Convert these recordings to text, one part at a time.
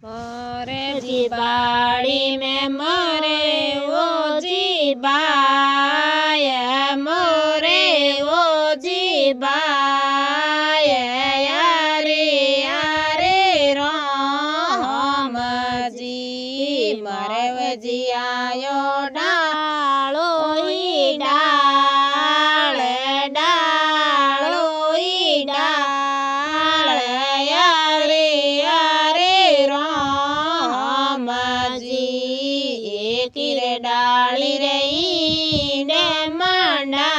मोरे जी बाड़ी में मोरे वो जी बाय, मोरे वो जी बाय, यारे यारे राम जी मरे वो जी आयो डालो ई डाल, डालो ई डाल, यारे यारे राम जी एक रे डाली रे ईंडे मंडाय,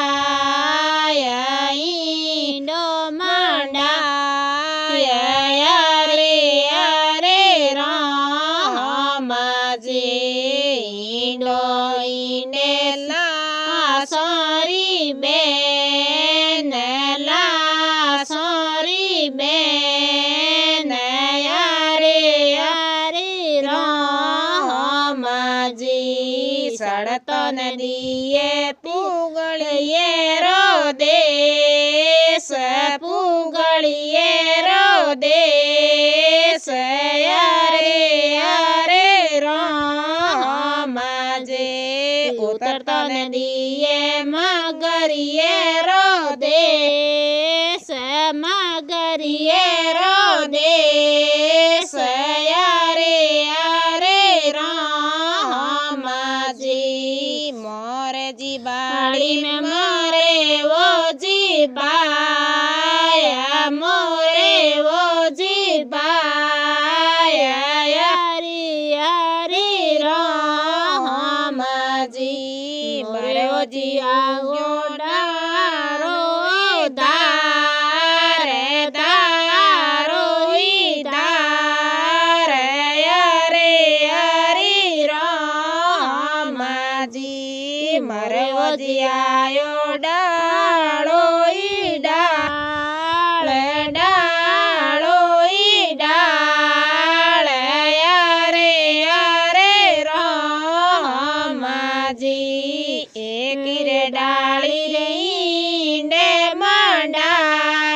ईंडो मंडाय, यारे यारे राम जी ईंडो ईंडे ला सोरी बेन, ला सोरी बेन, यारे यारे राम जी सड़तो नदिये पुगलिये रो देश, पुगलिये रो देश, यारे यारे राम जी उतरतो नदिये मगरिये रो देश, मगरिये रो देश, यारे यारे राम जी मोरे जी बाड़ी में मोरे वो जी बाय, मोरे वो जी बाय, यारी यारी राम जी मोरे वो जी आओ डारो दार, दारो ई दार, यारे यारी राम जी मरे वो जी आयो डालो ई डाल, डालो ई डाल, यारे यारे राम जी एक रे डाली रे ईंडे मंडाय,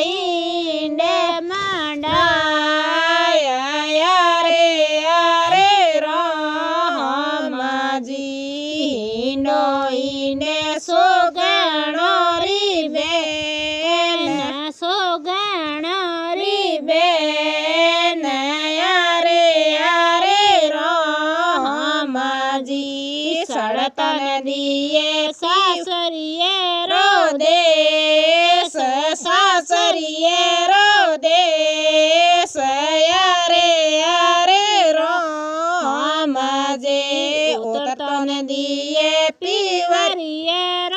ईंडे मंडाय, यारे यारे राम जी ईंडो ईंडे सोगणो री बेन, सोगणो री बेन, यारे यारे राम जी सड़ता नदिये सासरिये रो देश, सासरिये रो देश, यारे यारे राम जी उतरतो नदिये पीवरिये